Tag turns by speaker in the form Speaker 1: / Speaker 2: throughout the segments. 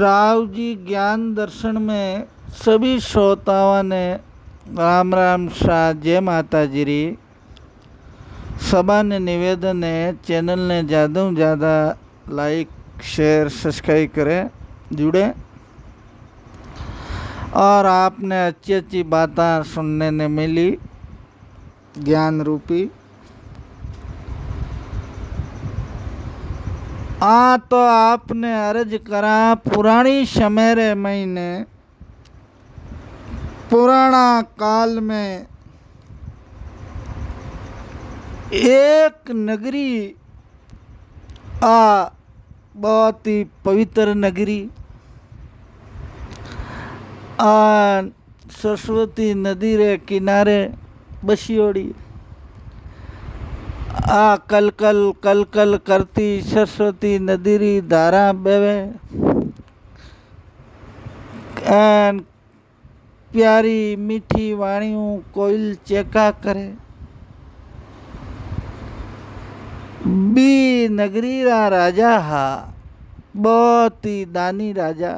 Speaker 1: राव जी ज्ञान दर्शन में सभी श्रोताओं ने राम राम शाह जय माता जी री। सभा ने निवेदन है चैनल ने ज़्यादा से ज़्यादा लाइक शेयर सब्सक्राइब करें, जुड़े और आपने अच्छी अच्छी बातें सुनने ने मिली ज्ञान रूपी। तो आपने अर्ज करा पुरानी समय रे महीने पुराना काल में एक नगरी बहुत ही पवित्र नगरी सरस्वती नदी रे किनारे बसियोड़ी। कल कल कल कल करती सरस्वती नदी री धारा बेवे प्यारी मीठी वाणियों कोयल चेका करे। बी नगरी रा राजा हा बहुत ही दानी राजा,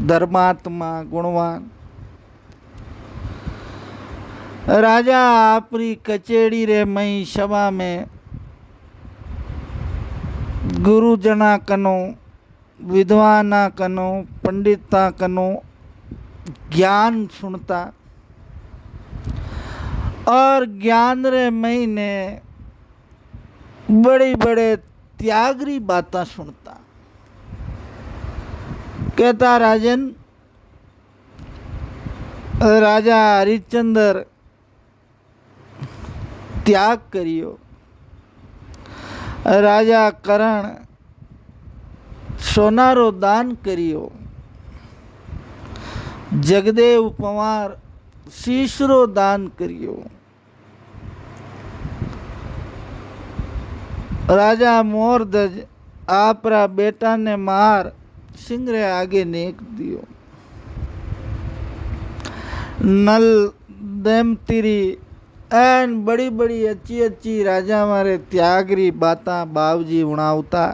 Speaker 1: धर्मात्मा गुणवान राजा आपरी कचेड़ी रे मई सभा में गुरुजना कनो विद्वाना कनो पंडिता कनो ज्ञान सुनता और ज्ञान रे मई ने बड़े बड़े त्यागरी बातें सुनता। कहता राजन राजा हरिश्चंद्र त्याग करियो, राजा करण सोनारो दान करियो, जगदेव पवार शीशरो दान करियो, राजा मोरध्वज आपरा बेटा ने मार सिंगरे आगे नेक दियो। नल देमतिरी एन बड़ी बड़ी अच्छी अच्छी राजा मारे त्यागरी बाता बाबूजी उड़ावता।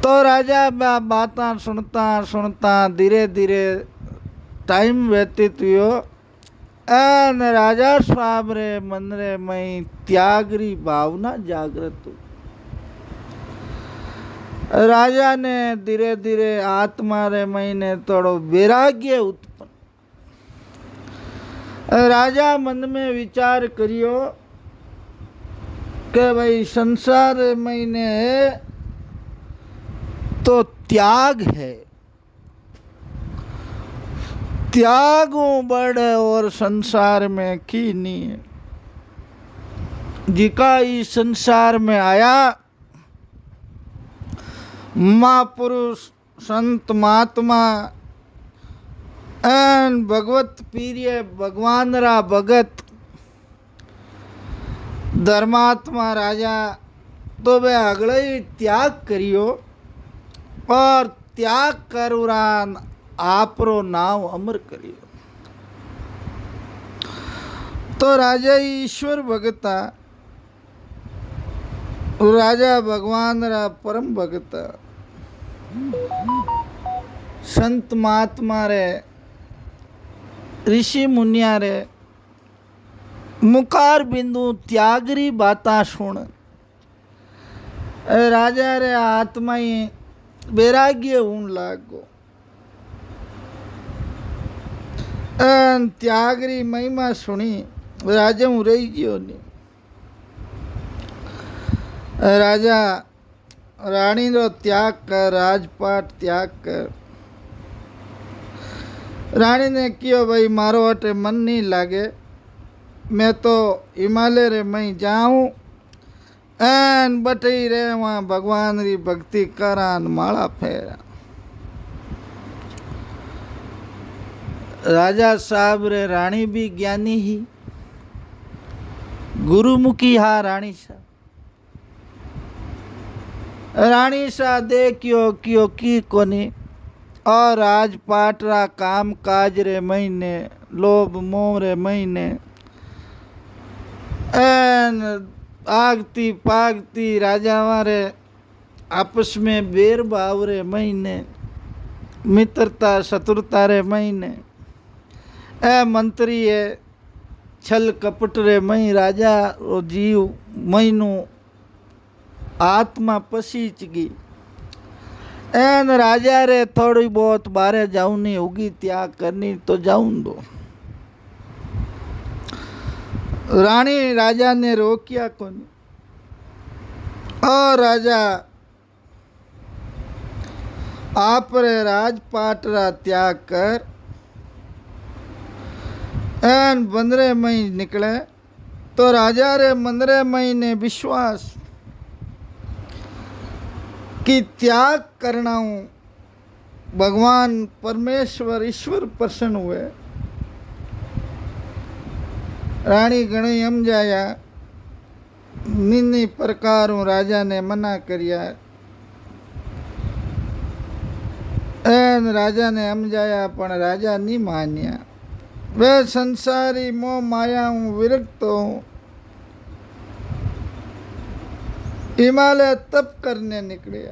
Speaker 1: तो राजा बाता सुनता सुनता धीरे धीरे टाइम व्यतीत हुयो एन राजा साहब रे मन रे मई त्यागरी भावना जागृत हुई। राजा ने धीरे धीरे आत्मा रे महीने थोड़ो वैराग्य उत्पन्न। राजा मन में विचार करियो कि भाई संसार महीने है तो त्याग है, त्यागों बड़े और संसार में की नहीं है। जिका इस संसार में आया महापुरुष संत महात्मा एन भगवत पीरिय भगवान रा भगत धर्मात्मा राजा तो वे अगले ही त्याग करियो और त्याग करुरान आपरो नाव अमर करियो। तो राजा ईश्वर भगता राजा भगवान रा परम भगता संत महात्मा रे ऋषि मुनिया रे मुखार बिंदु त्यागरी बाता सुन राजा रे आत्मा ही वैराग्य होने लागो। त्यागरी महिमा सुनी राजा हूँ रही गयो नहीं। राजा रानी रो त्याग कर, राजपाट त्याग कर। रानी ने कियो भाई मारो अटे मन नहीं लागे, मैं तो हिमालय रे मई जाऊं एन बटई रे वहाँ भगवान री भक्ति करान माला फेरा। राजा साहब रे रानी भी ज्ञानी ही गुरुमुखी हा रानी सा। रानी सा देखियो कियो की कोनी और राजपाट रा काम काज रे महीने लोभ मोह रे महीने एन आगती पागती राजा मारे आपस में बेर भाव रे महीने, मित्रता शत्रुता रे महीने, ए मंत्री है छल कपट रे मई राजा रो जीव महीनू आत्मा पसीच गई। एन राजा रे थोड़ी बहुत बारे जाऊनी होगी, त्याग करनी तो जाऊं दो। रानी राजा ने रोकिया कौन। और राजा आप रे राजपाट रा त्याग कर एन बंदरे मई निकले। तो राजा रे मंदरे मई ने विश्वास कि त्याग करना हूँ, भगवान परमेश्वर ईश्वर प्रसन्न हुए। रानी घणी समझाया, निन्नी प्रकार राजा ने मना करिया। एन राजा ने समझाया पण राजा नहीं मान्या। वे संसारी मोह माया हूँ विरक्त हूँ, हिमालय तप करने निकले।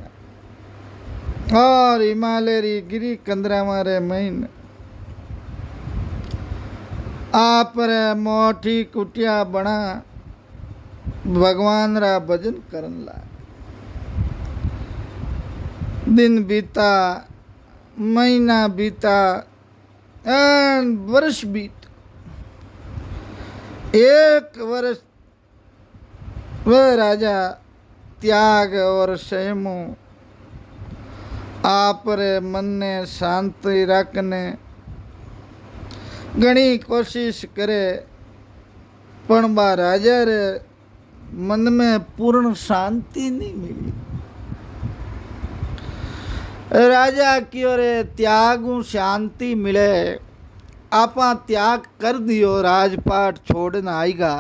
Speaker 1: और हिमालय री गिरी कंदरा मारे महीन आप रे मोठी कुटिया बना भगवान रा भजन करन लाग। दिन बीता, महीना बीता, एन वर्ष बीत। एक वर्ष वह राजा त्याग और संयम आप रे मन ने शांति रखने घणी कोशिश करे, पण बा राजा रे मन में पूर्ण शांति नहीं मिली। राजा की ओरे त्यागू शांति मिले। आपा त्याग कर दियो, राजपाट छोड़ना आएगा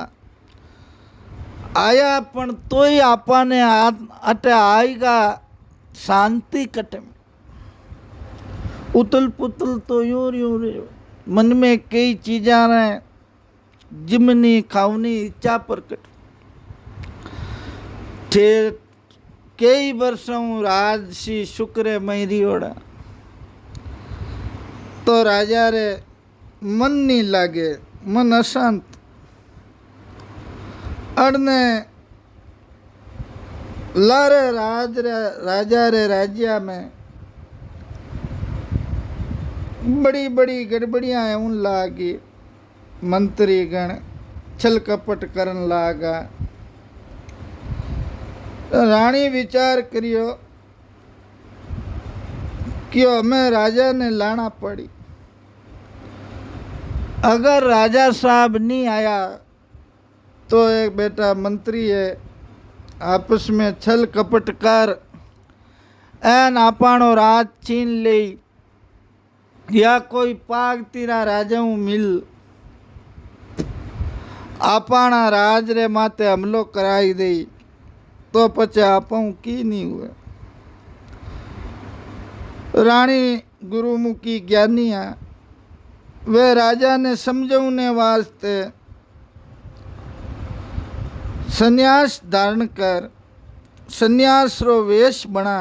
Speaker 1: आया, पण तोय आपा ने अटे आएगा शांति कटे। उतल पुतल तो यूं यूं मन में कई चीजा ने जिमनी खावनी इच्छा प्रकट। ठेर कई वर्षों राजसी शुक्र मयरी ओड़ा तो राजा रे मन नहीं लागे, मन अशांत। अड़ने लारे राजा रे राज्य में बड़ी बड़ी गड़बड़ियाँ उन लागी। मंत्री गण छल कपट करन लागा। रानी विचार करियो कि हमें राजा ने लाना पड़ी। अगर राजा साहब नहीं आया तो एक बेटा मंत्री है, आपस में छल कपट कर एन आपनो राज छीन ले, या कोई पाग तीरा राजा मिल आपना राज रे माते हमलो कराई दे तो पचे आपू की नहीं हुए। रानी गुरुमुखी ज्ञानिया वे राजा ने समझौने वास्ते संन्यास धारण कर संन्यास रो वेश बना।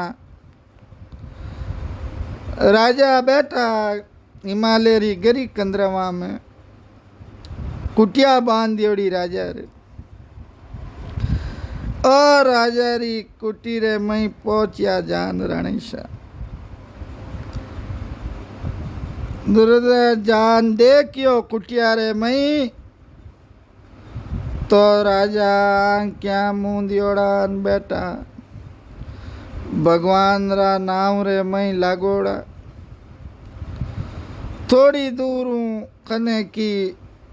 Speaker 1: राजा बैठा हिमालय री गिरी कंदरवा में, कुटिया बांध दियोड़ी राजा रे। और राजा री कुटी रे मई पहुंचिया जान रानी शाह। दुर्द जान देखियो कुटिया रे मई तो राजा क्या मुंह दियोड़ान बैठा, भगवान रा नाम रे मई लागोड़ा। थोड़ी दूर कने की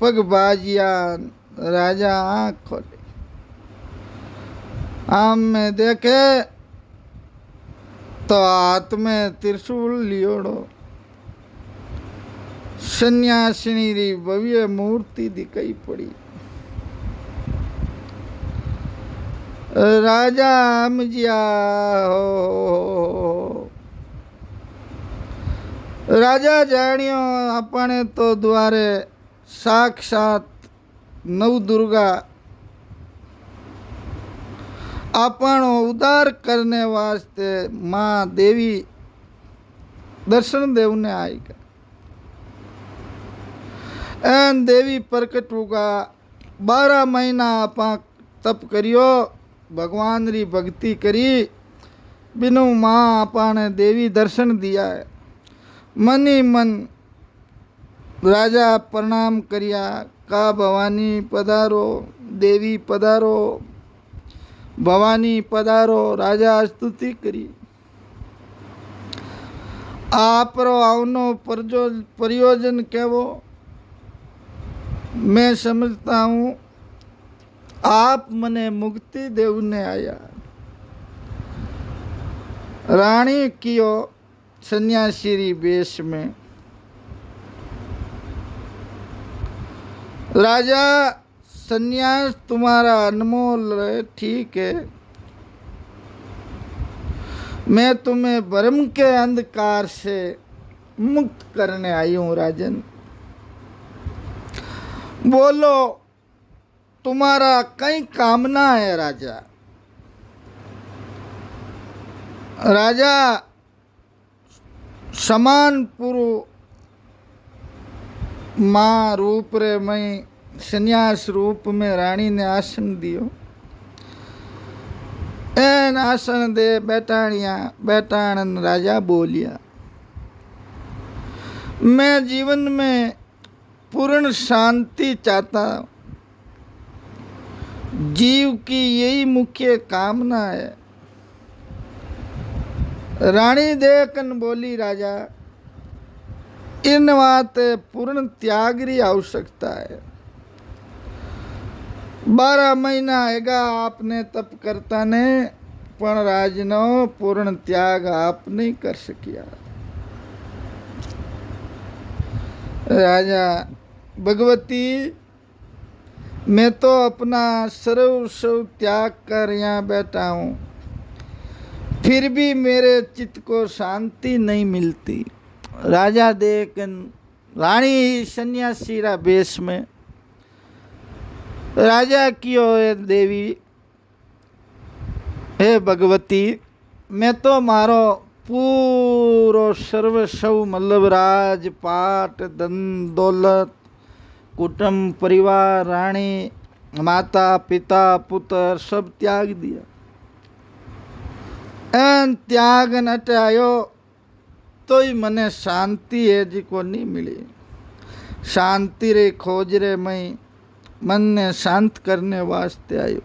Speaker 1: पग बाजिया राजा आँख खोले, आम में देखे तो हाथ में त्रिशूल लियोड़ो सन्यासिनी री भव्य मूर्ति दिखाई पड़ी। राजा समझिया हो, राजा जानियो अपने तो द्वारे साक्षात नव दुर्गा આપણો ઉદ્ધાર करने वास्ते माँ देवी दर्शन देवने आई गए। एन देवी प्रकट होगा 12 महीना आप तप करियो, भगवान री भक्ति करी, बिनु माँ आपने देवी दर्शन दिया है। मन ही मन राजा प्रणाम करिया, का भवानी पधारो, देवी पधारो, भवानी पधारो। राजा स्तुति करी। आपरो आवनो प्रयोजन केवो मैं समझता हूँ, आप मने मुक्ति देवने आया। रानी कियो सन्यासी री वेश में। राजा सन्यास तुम्हारा अनमोल है, ठीक है, मैं तुम्हें भ्रम के अंधकार से मुक्त करने आई हूं। राजन बोलो, तुम्हारा कई कामना है। राजा राजा समान पुरु माँ रूप रे मई संन्यास रूप में रानी ने आसन दियो। एन आसन दे बैठाणिया। बैठाणन राजा बोलिया, मैं जीवन में पूर्ण शांति चाहता हूं। जीव की यही मुख्य कामना है। रानी देखन बोली, राजा इन वास्ते पूर्ण त्याग री आवश्यकता है। 12 महीना हैगा आपने तप करता ने, पण राजनो पूर्ण त्याग आप नहीं कर सकिया। राजा भगवती, मैं तो अपना सर्वस्व त्याग कर यहाँ बैठा हूँ, फिर भी मेरे चित्त को शांति नहीं मिलती। राजा देखन रानी सन्यासी रा वेश में राजा कियो, हे देवी, हे भगवती, मैं तो मारो पूरो सर्वस्व मतलब राजपाट धन दौलत कुटुंब परिवार रानी माता पिता पुत्र सब त्याग दिया। एन त्याग नट आयो तो ही मने शांति है जी को नहीं मिली। शांति रे खोज रे मई मन ने शांत करने वास्ते आयो।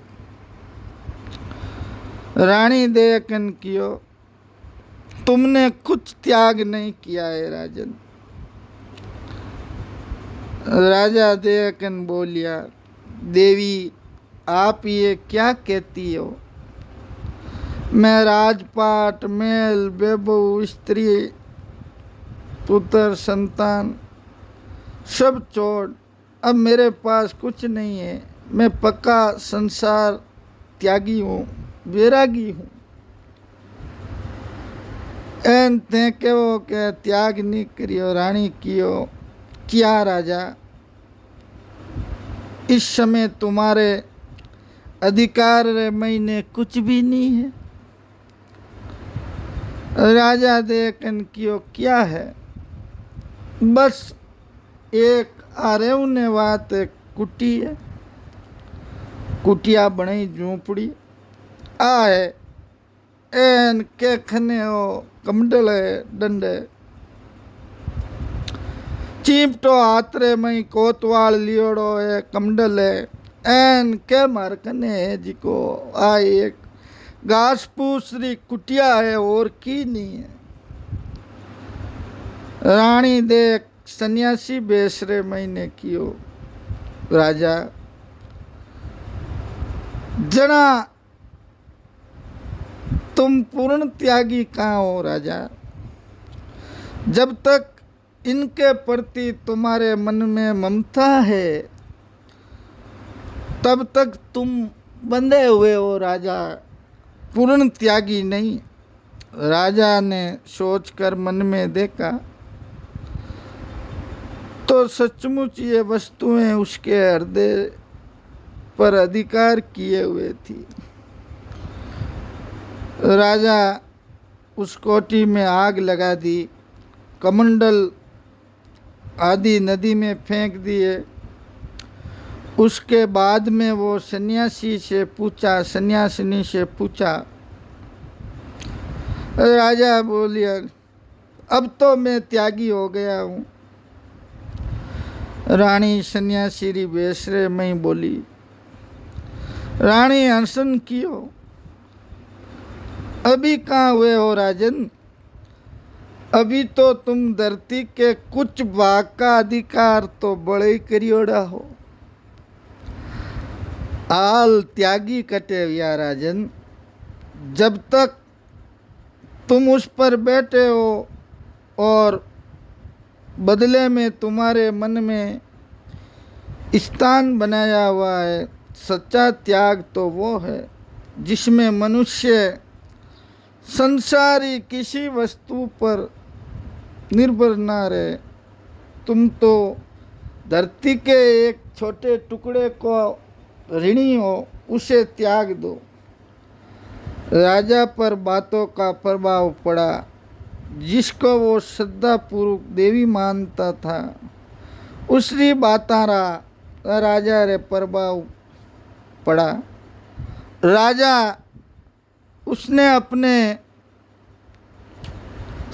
Speaker 1: रानी देखन कियो, तुमने कुछ त्याग नहीं किया है राजन। राजा देखन बोलिया, देवी आप ये क्या कहती हो? मैं राजपाट मेल वैभव स्त्री पुत्र संतान सब छोड़ अब मेरे पास कुछ नहीं है। मैं पक्का संसार त्यागी हूँ, वैरागी हूँ। एन ते केवो के त्याग नहीं करियो। रानी कियो, क्या राजा, इस समय तुम्हारे अधिकार महीने कुछ भी नहीं है। राजा देखन कियो, क्या है? बस एक आरेवने वात कुटी है, कुटिया बनी झूंपड़ी आ है। एन के खने हो कमंडल है डंडे चीपटो हाथरे मई कोतवाल लियोड़ो है कमंडल है। एन के मार कने है जिको आ एक घास फूस री कुटिया है और की नहीं है। रानी देख सन्यासी बेसरे महीने कियो, राजा जना तुम पूर्ण त्यागी कहाँ हो? राजा जब तक इनके प्रति तुम्हारे मन में ममता है तब तक तुम बंधे हुए हो राजा, पूर्ण त्यागी नहीं। राजा ने सोचकर मन में देखा तो सचमुच ये वस्तुएं उसके हृदय पर अधिकार किए हुए थी। राजा उस कोठी में आग लगा दी, कमंडल आदि नदी में फेंक दिए। उसके बाद में वो सन्यासी से पूछा, सन्यासिनी से पूछा। राजा बोलिया, अब तो मैं त्यागी हो गया हूँ। रानी सन्यासी बेसरे में बोली, रानी हंसन कियो, अभी कहाँ हुए हो राजन? अभी तो तुम धरती के कुछ भाग का अधिकार तो बड़े ही करियोड़ा हो। आल त्यागी कटे या राजन, जब तक तुम उस पर बैठे हो और बदले में तुम्हारे मन में स्थान बनाया हुआ है। सच्चा त्याग तो वो है जिसमें मनुष्य संसारी किसी वस्तु पर निर्भर ना रहे। तुम तो धरती के एक छोटे टुकड़े को ऋणी हो, उसे त्याग दो। राजा पर बातों का प्रभाव पड़ा। जिसको वो श्रद्धापूर्वक देवी मानता था, उसकी बातारा राजा रे प्रभाव पड़ा। राजा उसने अपने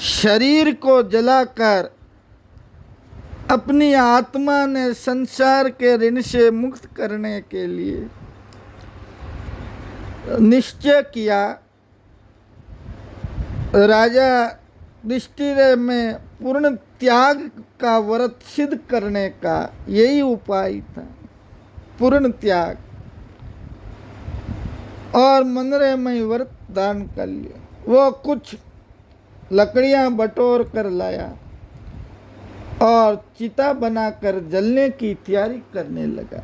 Speaker 1: शरीर को जलाकर अपनी आत्मा ने संसार के ऋण से मुक्त करने के लिए निश्चय किया। राजा दृष्टि में पूर्ण त्याग का व्रत सिद्ध करने का यही उपाय था, पूर्ण त्याग। और मनरे में व्रत दान कर लिया। वो कुछ लकड़ियां बटोर कर लाया और चिता बनाकर जलने की तैयारी करने लगा।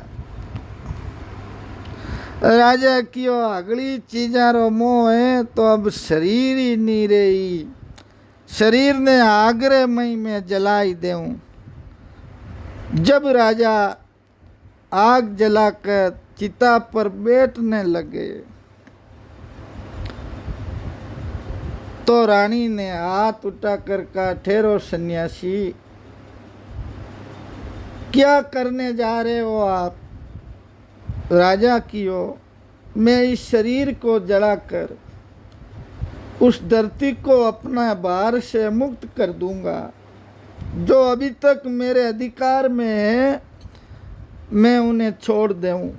Speaker 1: राजा की अगली चीजारो मोह है तो अब शरीर ही नहीं रही। शरीर ने आग्रह मई में जलाई देऊं। जब राजा आग जलाकर चिता पर बैठने लगे तो रानी ने हाथ उठाकर कहा, ठहरो सन्यासी, क्या करने जा रहे हो आप? राजा की हो, मैं इस शरीर को जलाकर उस धरती को अपना भार से मुक्त कर दूंगा। जो अभी तक मेरे अधिकार में है मैं उन्हें छोड़ दूं।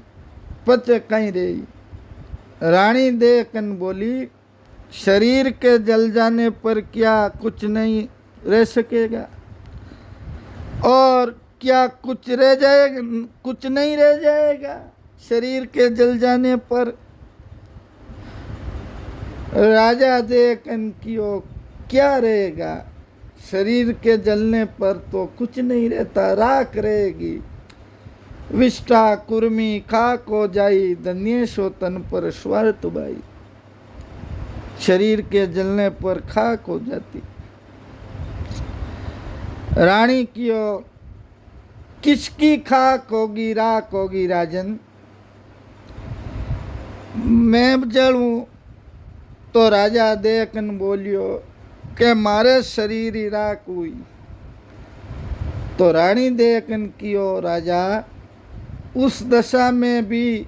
Speaker 1: पते कहीं रही। रानी देखन बोली, शरीर के जल जाने पर क्या कुछ नहीं रह सकेगा? और क्या कुछ रह जाएगा? कुछ नहीं रह जाएगा शरीर के जल जाने पर। राजा देखन कियो, क्या रहेगा? शरीर के जलने पर तो कुछ नहीं रहता, राख रहेगी। विष्ठा कुर्मी खाक हो जाई, धन्य सो तन पर स्वार्थ बाई। शरीर के जलने पर खाक हो जाती। रानी कियो, किसकी खाक होगी, राख होगी राजन? मैं जलूं तो राजा देखन बोलियो कि मारे शरीर ही राख हुई। तो रानी देखन कियो, राजा उस दशा में भी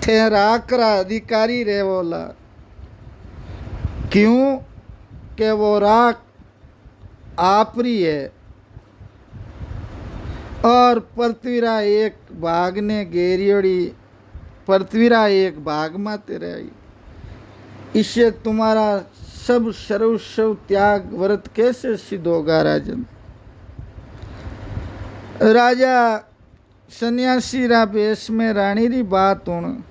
Speaker 1: थे राकरा अधिकारी रे बोला। क्यों? कि वो राख आपरी है और पृथ्वीरा एक भाग ने घेरियोड़ी, पृथ्वीरा एक भाग माते रही। इससे तुम्हारा सब सर्वस्व त्याग व्रत कैसे सिद्ध होगा राजन? राजा सन्यासी रा बेस में रानी री बात सुन,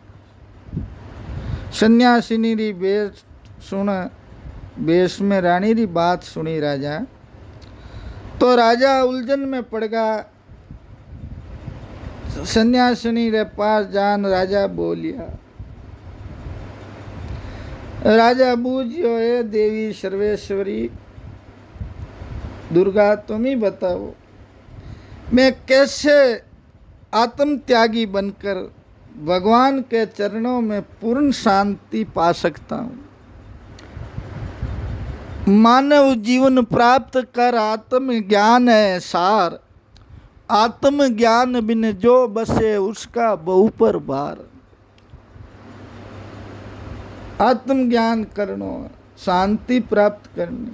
Speaker 1: सन्यासिनी री बेस सुन, बेस में रानी री बात सुनी राजा। तो राजा उलझन में पड़ गया। सन्यासिनी रे पास जान राजा बोलिया, राजा बूझियो, हे देवी सर्वेश्वरी दुर्गा, तुम ही बताओ मैं कैसे आत्म त्यागी बनकर भगवान के चरणों में पूर्ण शांति पा सकता हूँ। मानव जीवन प्राप्त कर आत्म ज्ञान है सार, आत्म ज्ञान बिन जो बसे उसका बहु पर भार। आत्म ज्ञान करनो, शांति प्राप्त करनी।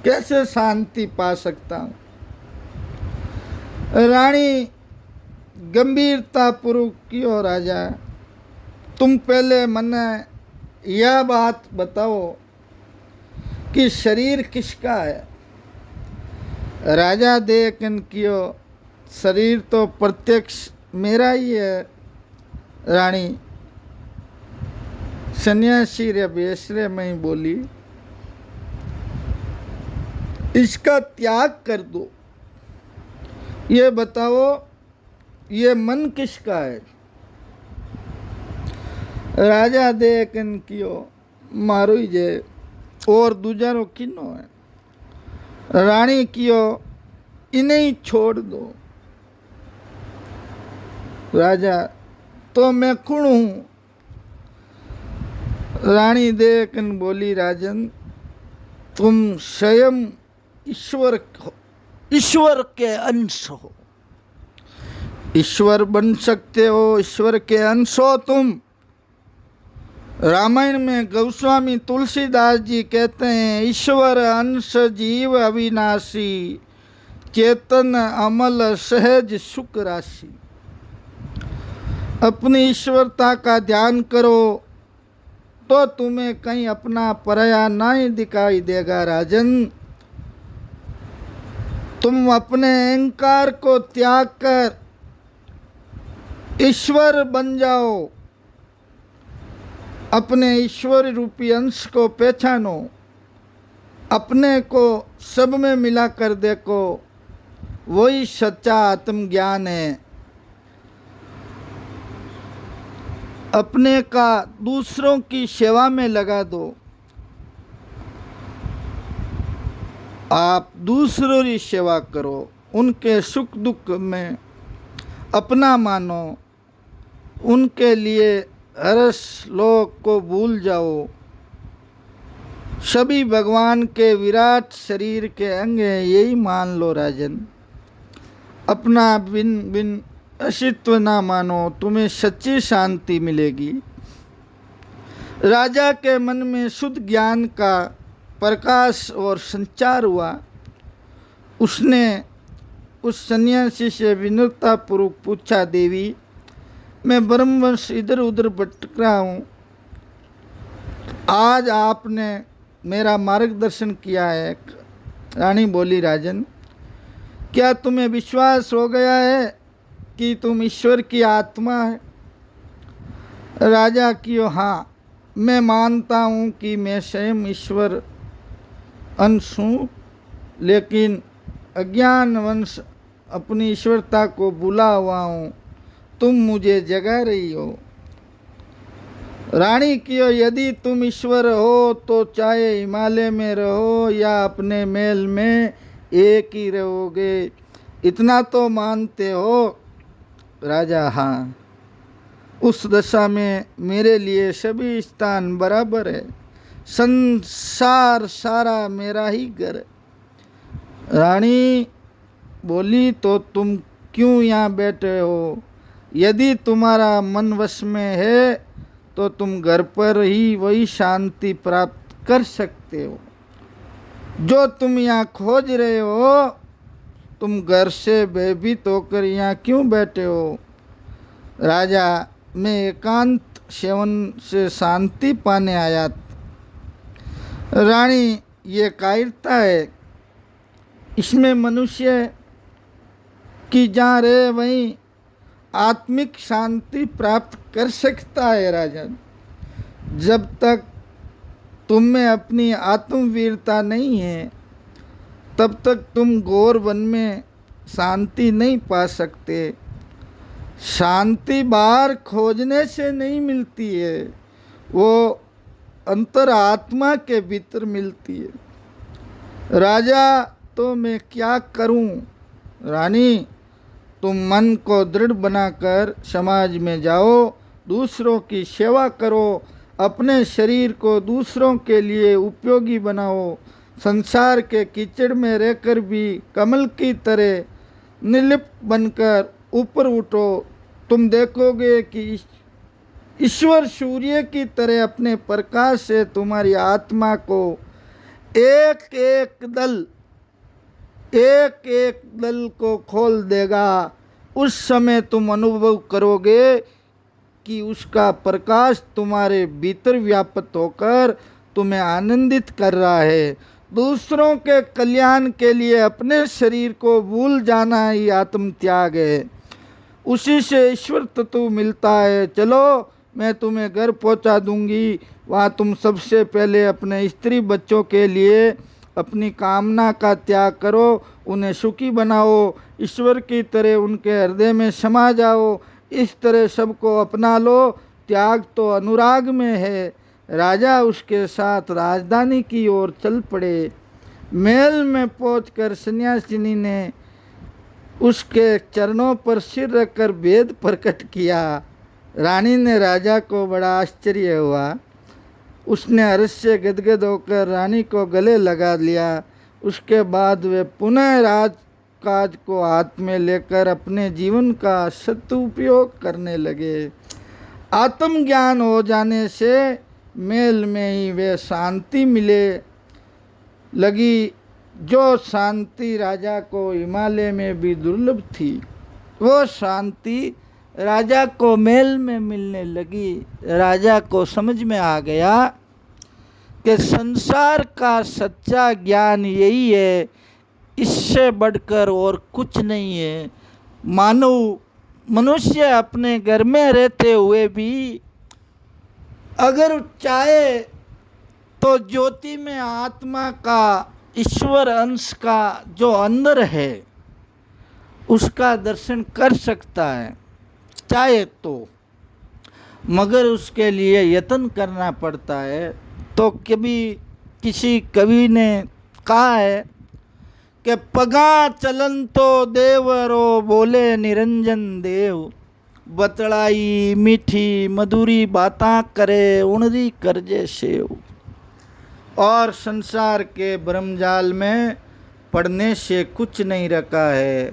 Speaker 1: कैसे शांति पा सकता हूँ? रानी गंभीरता पूर्वक क्यों राजा, तुम पहले मने यह बात बताओ कि शरीर किसका है? राजा देखन कियो, शरीर तो प्रत्यक्ष मेरा ही है। रानी सन्यासी रे बेसरे में ही बोली, इसका त्याग कर दो। ये बताओ ये मन किसका है? राजा देखन कियो, मारो ही जे और दूजारो किनो है? रानी कियो, इन्हें ही छोड़ दो। राजा, तो मैं कौन हूँ? रानी देखन बोली, राजन तुम स्वयं ईश्वर हो, ईश्वर के अंश हो। ईश्वर बन सकते हो, ईश्वर के अंश हो तुम। रामायण में गोस्वामी तुलसीदास जी कहते हैं, ईश्वर अंश जीव अविनाशी, चेतन अमल सहज सुख राशि। अपनी ईश्वरता का ध्यान करो तो तुम्हें कहीं अपना पराया नहीं दिखाई देगा। राजन, तुम अपने अहंकार को त्याग कर ईश्वर बन जाओ। अपने ईश्वर रूपी अंश को पहचानो, अपने को सब में मिला कर देखो, वही सच्चा आत्मज्ञान है। अपने का दूसरों की सेवा में लगा दो। आप दूसरों की सेवा करो, उनके सुख दुख में अपना मानो, उनके लिए हर्ष लोक को भूल जाओ। सभी भगवान के विराट शरीर के अंग हैं, यही मान लो राजन। अपना बिन बिन अस्तित्व ना मानो, तुम्हें सच्ची शांति मिलेगी। राजा के मन में शुद्ध ज्ञान का प्रकाश और संचार हुआ। उसने उस सन्यासी से विनम्रतापूर्वक पूछा, देवी मैं ब्रह्मवंश इधर उधर भटक रहा हूँ, आज आपने मेरा मार्गदर्शन किया है। रानी बोली, राजन क्या तुम्हें विश्वास हो गया है कि तुम ईश्वर की आत्मा है? राजा की, हाँ मैं मानता हूँ कि मैं स्वयं ईश्वर अंश हूँ, लेकिन अज्ञानवश अपनी ईश्वरता को भूला हुआ हूँ। तुम मुझे जगा रही हो। रानी की, यदि तुम ईश्वर हो तो चाहे हिमालय में रहो या अपने महल में एक ही रहोगे, इतना तो मानते हो? राजा, हाँ उस दशा में मेरे लिए सभी स्थान बराबर है, संसार सारा मेरा ही घर है। रानी बोली, तो तुम क्यों यहाँ बैठे हो? यदि तुम्हारा मन वश में है तो तुम घर पर ही वही शांति प्राप्त कर सकते हो जो तुम यहाँ खोज रहे हो। तुम घर से भयभीत होकर यहाँ क्यों बैठे हो? राजा, मैं एकांत सेवन से शांति पाने आया था। रानी, ये कायरता है, इसमें मनुष्य की जहाँ रहे वहीं आत्मिक शांति प्राप्त कर सकता है। राजन, जब तक तुम में अपनी आत्मवीरता नहीं है तब तक तुम घोर वन में शांति नहीं पा सकते। शांति बाहर खोजने से नहीं मिलती है, वो अंतर आत्मा के भीतर मिलती है। राजा, तो मैं क्या करूं? रानी, तुम मन को दृढ़ बनाकर समाज में जाओ, दूसरों की सेवा करो, अपने शरीर को दूसरों के लिए उपयोगी बनाओ। संसार के कीचड़ में रहकर भी कमल की तरह निर्लिप्त बनकर ऊपर उठो। तुम देखोगे कि ईश्वर सूर्य की तरह अपने प्रकाश से तुम्हारी आत्मा को एक एक दल को खोल देगा। उस समय तुम अनुभव करोगे कि उसका प्रकाश तुम्हारे भीतर व्याप्त होकर तुम्हें आनंदित कर रहा है। दूसरों के कल्याण के लिए अपने शरीर को भूल जाना ही आत्म त्याग है। उसी से ईश्वर तत्व मिलता है। चलो मैं तुम्हें घर पहुंचा दूंगी, वहाँ तुम सबसे पहले अपने स्त्री बच्चों के लिए अपनी कामना का त्याग करो, उन्हें सुखी बनाओ, ईश्वर की तरह उनके हृदय में समा जाओ। इस तरह सबको अपना लो। त्याग तो अनुराग में है। राजा उसके साथ राजधानी की ओर चल पड़े। महल में पहुंचकर सन्यासिनी ने उसके चरणों पर सिर रखकर भेद प्रकट किया। रानी ने राजा को बड़ा आश्चर्य हुआ। उसने हर्ष से गदगद होकर रानी को गले लगा लिया। उसके बाद वे पुनः राजकाज को हाथ में लेकर अपने जीवन का सदुपयोग करने लगे। आत्मज्ञान हो जाने से महल में ही वे शांति मिले लगी, जो शांति राजा को हिमालय में भी दुर्लभ थी। वो शांति राजा को महल में मिलने लगी। राजा को समझ में आ गया कि संसार का सच्चा ज्ञान यही है, इससे बढ़कर और कुछ नहीं है। मनुष्य अपने घर में रहते हुए भी अगर चाहे तो ज्योति में आत्मा का, ईश्वर अंश का जो अंदर है उसका दर्शन कर सकता है चाहे तो, मगर उसके लिए यत्न करना पड़ता है। तो कभी किसी कवि ने कहा है कि पगा चलन तो देवरो बोले निरंजन देव, बतड़ाई मीठी मधुरी बातां करे उणरी करजे सेव। और संसार के ब्रह्मजाल में पढ़ने से कुछ नहीं रखा है।